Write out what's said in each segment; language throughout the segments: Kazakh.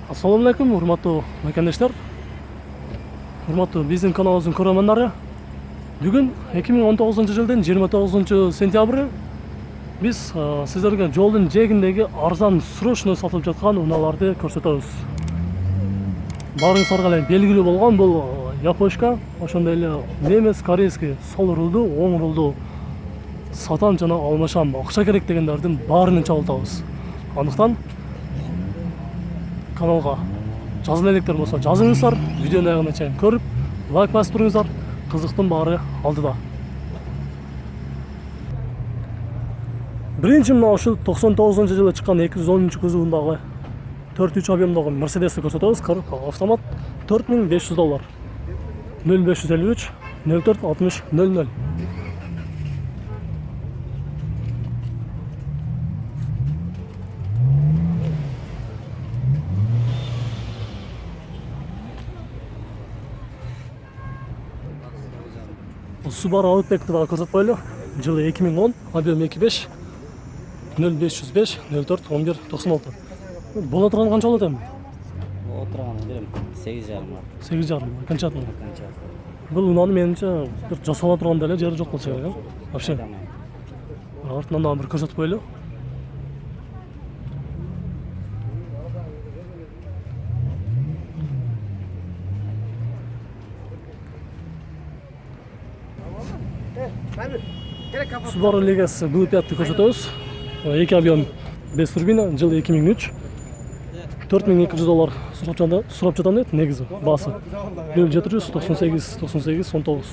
Assalamu alaikum, урматтуу мекендештер. Урматтуу биздин каналыбыздын көрөрмандары. Бүгүн 2019-жылдын 29-сентябры биз сиздерге жолдун жээгиндеги арзан срочно сатылып жаткан унааларды көрсөтөбүз. Баарыңыздарга эле белгилүү болгон бул япошка, ошондой эле немец, корейский, сол рулду, оң рулду сатам жана алмашам, акча керек дегендердин баарын чабылтабыз. Андыктан каналга жазган электер болсо жазыңыздар, видеонун аягына чейин көрүп, лайк басып туруңуздар. Кызыктын баары алдыда. Биринчи мына ушул 99-жылы чыккан 210 кузовундагы 4-3 объемдогу Mercedes'ти көрсөтөбүз. Автомат $4500. 0553 04 60 00. Subaru Outback'ti дагы көрсөтүп коелу. Жылы 2010, объем 2.5, 0505 04 11 96. Боло турган канча болот эми? Отырған берем 8,5. 8,5. Канчатын? Бул унааны менимче бир жасала турган деле жери жок болсо керек, вообще. Артынан дагы бир көрсөтүп коелу. Subaru Legacy G5'ti көрсөтөбүз. 2 объем 5 турбина, жылы 2003. $4200 сурап жатам дейт негизи баасы. 0798 98 19.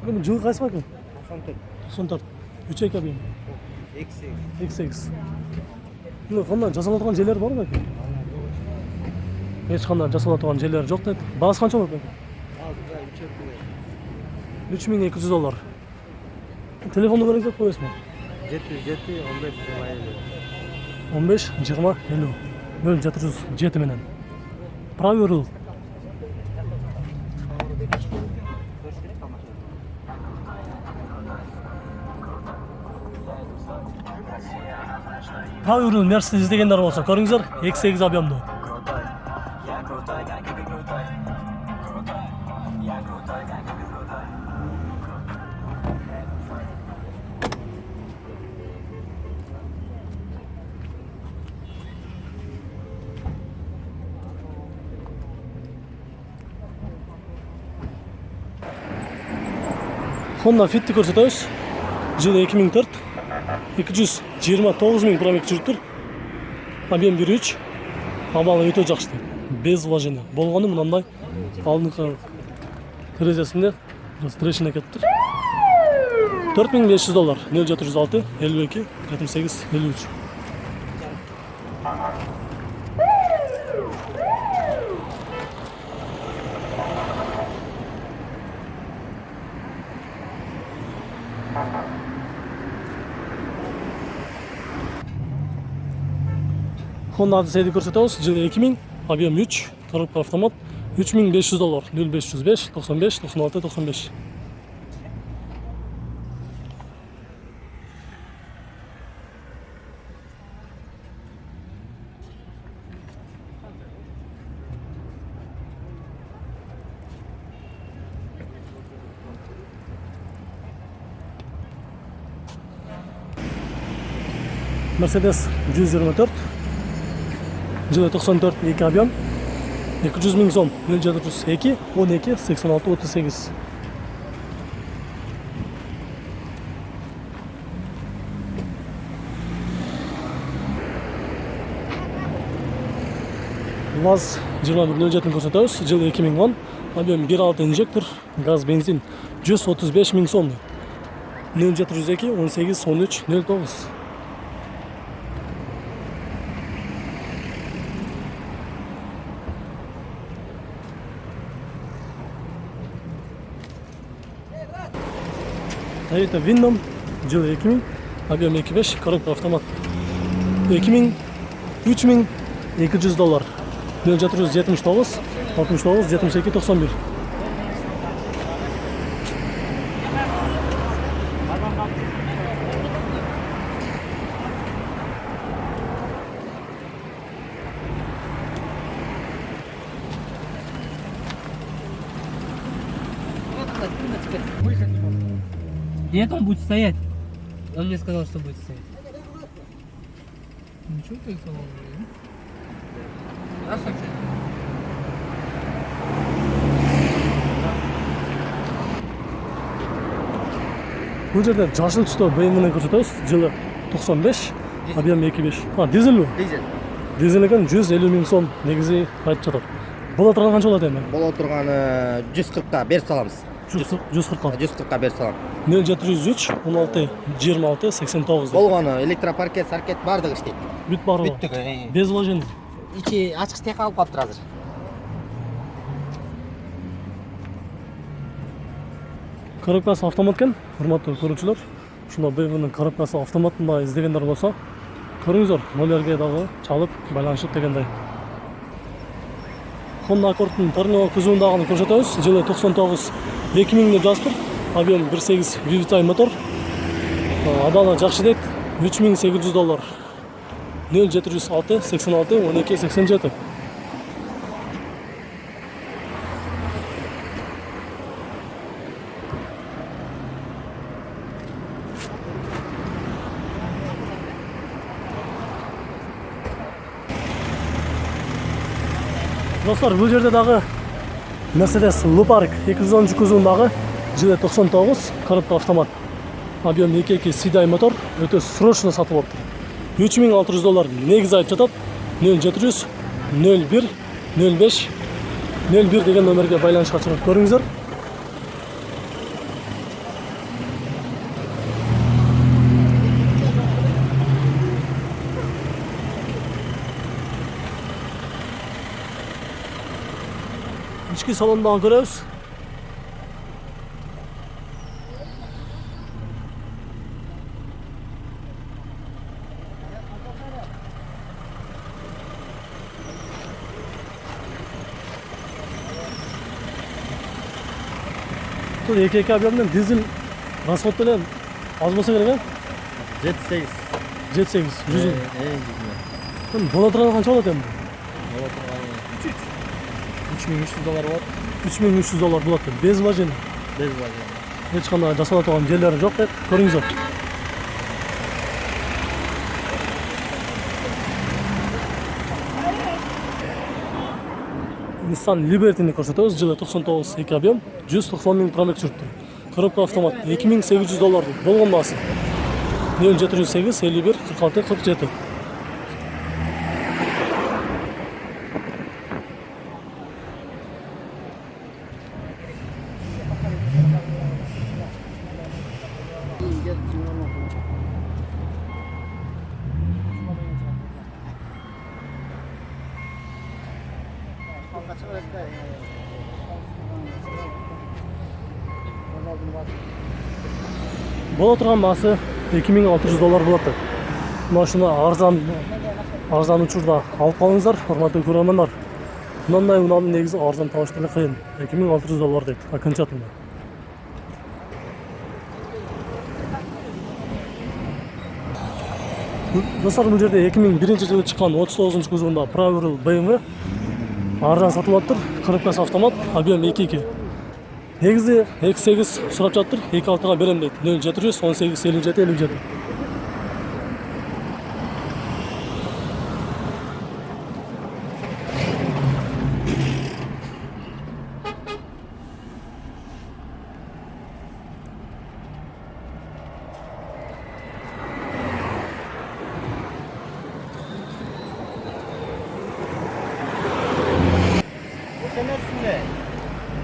Bunun жылы кайсы бакен? 94. 3 объем. X8. Бул кандай жасала турган жерлер бар бекен? Эч кандай жасала турган жерлер жок дейт. Баасы канча болот бекен? $3200. Телефон номеріңізді айтып коесузбу? 707 15 20 50. 0707 менен. Правый рул. Правый рул Mercedes дегендер болсо көрүңүздөр, X8 объемдуу. Honda Fit'ti көрсөтөбүз. Жылы 2004. 229.000 пробег жүрүптүр. Объем 1.3. Абалы өтө жакшы. Без вложения. Болгону мындай алдыңкы терезесинде трещина кетиптир. $4500. 0706 52 78 53. Honda Odyssey'di көрсөтөбүз. Жылы 2000, объем 3, коробка автомат, $3500. 0505 95 96 95. Mercedes 124. Жылы 94, 2 объем, 200.000 сом, 0702 12 86 38. ВАЗ 2107 көрсөтөбүз. Жылы 2010, объем 1.6 инжектор, газ, бензин, 135.000 сом, 0702 18 13 09. Это Виндом, жылы 2000, Объем 2.5, коробка автомат. 2000, 3200 доллар. 0779, 69, 72, 91. Нет, он будет стоять. Он мне сказал, что будет стоять. Ничего ты салон, раз вообще. Бұл жерде жасыл түсті BMW-ні көрсетеміз. Жылы 95, объем 2.5. Дизель бу? Дизель. Дизель екен 150 мың сом негізі айтып жатыр. Бұл отырған қанша болады енді? Бұл отырғаны 140-қа беріп саламыз. 140-қа. 140-қа беріп салам. 0703 16 26 89. Болғаны электропаркет, саркет бардығы іштейді. Бүт бар ғой. Бүттігі. Без вложений. Ичи ашық істей қалып қаптыр азыр. Коробкасы автомат екен, құрметті көрушілер. Шunda BMW-ның коробкасы автоматында іздегендер болса, көріңіздер, нөмерге дағы чалып, байланышып дегендей. Honda Accord'ның торнео күзуындағыны көрсетеміз. Жылы 99 2000 деп жазып тұр. Объем 1.8 VVTi мотор. Адалы жақсы дейді. 3800 доллар. 0706 86 12 87. Достар, бұл жерде дағы Mercedes Lupark 210 күзуындағы жылы 99 коробка автомат. Объем 2.2 Sedan мотор, өте срочно сатып алыпты. 3600 доллар негіз айтып жатады. 0700 01 05 01 деген нөмерге байланышқа шығып көріңіздер. İçki salonundan görüyoruz. Бұл 2.2 объеммен дизель расходтары аз болса керек, а? 7-8. 7.8, 100. Бұл отырған қанша болады енді? Бұл отырғаны 3300 доллар болады. 3300 доллар болады. Без вложений. Без вложений. Ешқандай жасала тұрған жерлері жоқ деп көріңіздер. Nissan Liberty'ni көрсетеміз. Жылы 99 2 объем, 190 мың пробег жүріпті. Коробка автомат 2800 доллар болған басы. 0708 51 46 47. Бұл отырған басы 2600 доллар болады. Машина арзан учурда алып қалыңыздар, құрметті көрермендер. Мынандай мұнаны негізі арзан табыштыру қиын. 2600 доллар дейді, окончательно. Достар, бұл жерде 2001 жылы шыққан 39 күзуында Правил BMW арзан сатылып тұр. Коробкасы автомат, объем 2.2. Негізі 2.8 сұрап жатыр, 2.6-ға берем дейді. 0700 18 57 57.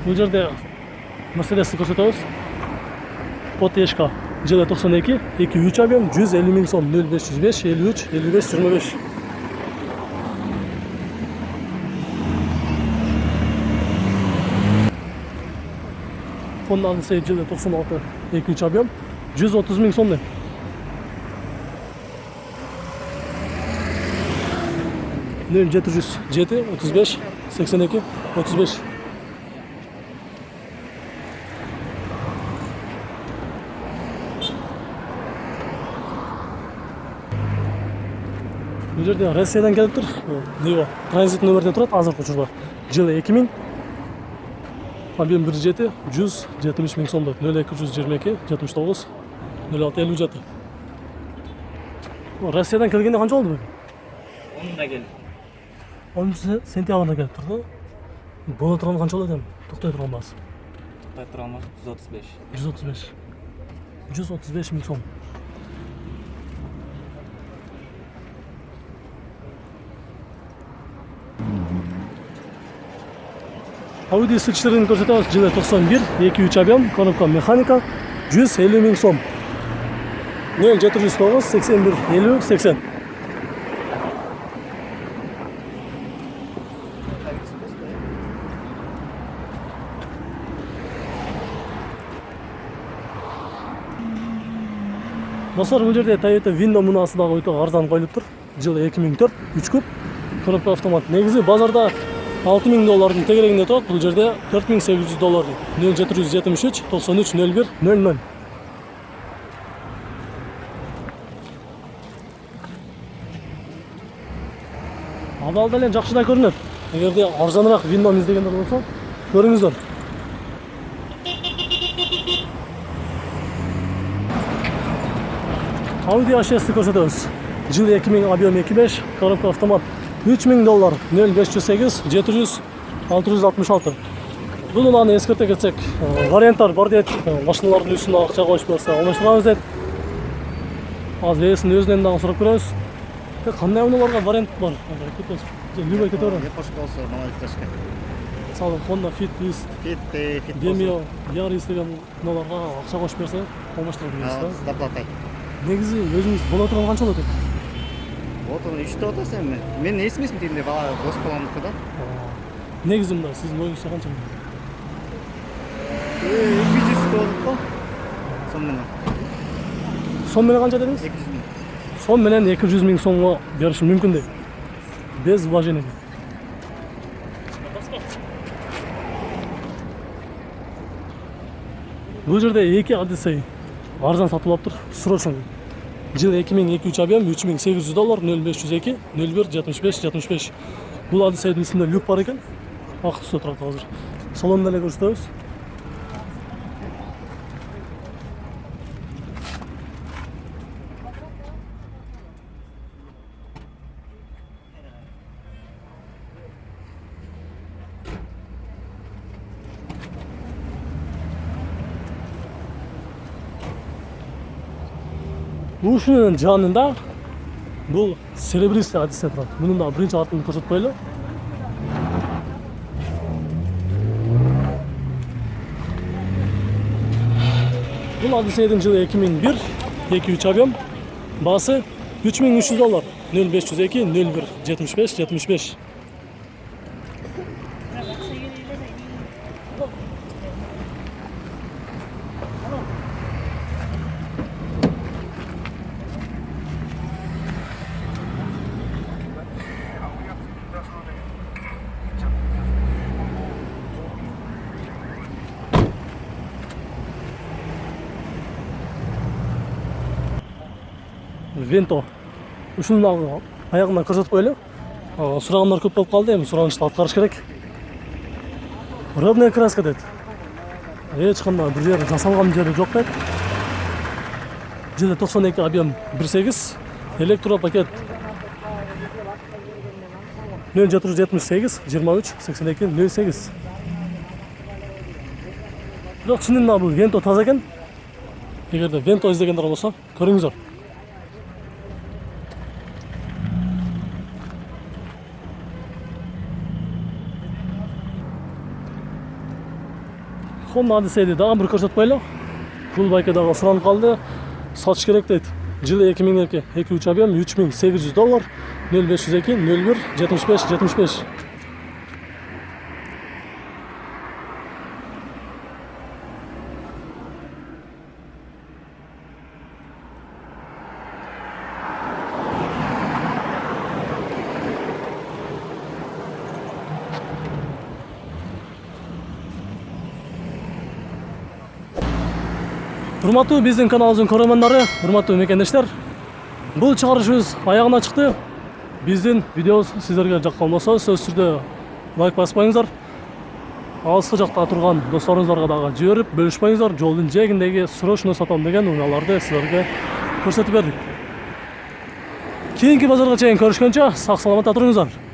Бұл жерде Mercedes'i көрсетеміз. Poteshka жылы 92, 2.3 объем, 150 мың сом, 0505 53 55 25. Honda Odyssey жылы 96, 2.3 объем, 130 мың сом. 0707 35 82 35. Bu жерде Россиядан келіп тұр. Нива транзит нөмірде тұрады азыркы учурда. Жылы 2000. Объем 1,7 170 мың сомдо. 0222 79 0657. Россиядан келгенде қанша болды? Onun da geldi. 10 сентябрда келіп тұрды. Бола тұрған қанша болады? Тоқтай тұрған басы. Петромас 135. 135. 135 мың сом. Audi sıçlarını көрсетеміз. Жылы 91, 2-3 объем, коробка механика, 150 мың сом. 0709 81 50 80. Достар, бұл жерде Toyota Windo мұнасы дағы өте арзан қойылып тұр. Жылы 2004, 3 күп, коробка автомат. Негізі базарда $6000 тегерегінде тұрады, бұл жерде $4800. 0773 93 01 00. Абалдален жақшыда көрінеді. Егерде арзанырақ Windo іздегендер болса, көріңіздер. Audi A6'ті көрсетеміз. Жылы 2000, объем 2.5, коробка автомат. $3000 0508 700 666. Бұл ұланы ескерте кетсек, варианттар бар деді, машиналардың үстіне ақша қойып болса, алмаштырамыз деді. Аз лесін өзінен дағы сұрап көреміз. Қандай ұлыларға вариант бар? Любой кете барам. Япошка болса, малайташка. Мысалы, Honda Fit, Beast, Фит Demio, Yaris деген ұлыларға ақша қойып берсе, алмаштырады дейсіз. с доплатой. Негізі өзіңіз бола тұрған қанша болады? Вот он үшті отасың мен. Мен есімесім деймін де бала дос боламдікі да. Негізі мында сіздің ойыңызша қанша? 200 болдық қой. Сонымен. Сонымен қанша дедіңіз? 200 мың. Сонымен 200 мың сомға берішім мүмкін де. Без вложения. Бұл жерде екі Odyssey арзан сатылып тұр, срочно. Жылы 2002 объем, $3800, 0502 01 75 75. Бұл Odyssey'дің үстінде люк бар екен. Ақы түсті тұрады қазір. Салонда әлі көрсетеміз. Ушының жанында бұл серебристый Odyssey тұрады. Мұның да бірінші артын көрсетпейлі. Бұл Odyssey'дің жылы 2001, 2-3 объем, басы $3300, 0502 01 75 75. Vento. Ушының аяғына көрсетіп қойлы. Сұрағандар көп болып қалды, енді сұранышты атқарыш керек. Ровная краска деді. Ешқандай бір жері жасалған жері жоқ деді. Жылы 92 объем 1.8, электропакет 0778 23 82 08. Бірақ шынында бұл Vento таза екен. Егерде Vento іздегендер болса, көріңіздер. Honda Odyssey'ді дағы бір көрсетіп қойлы. Бұл байкадағы сұранып қалды. Сатыш керек дейді. Жылы 2002, 2-3 объем, $3800, 0502 01 75 75. Урматтуу биздин каналыбыздын көрөрмандары, урматтуу мекендештер. Бул чыгарышыбыз аягына чыкты. Биздин видеобуз сиздерге жаккан болсо, сөзсүз түрдө лайк баспаңыздар. Алыскы жакта турган досторуңуздарга дагы жиберип бөлүшпөңүздар. Жолдун жээгиндеги срочно сатам деген унааларды силерге көрсөтүп бердик. Кийинки базарга чейин көрүшкөнчө сак саламатта туруңуздар.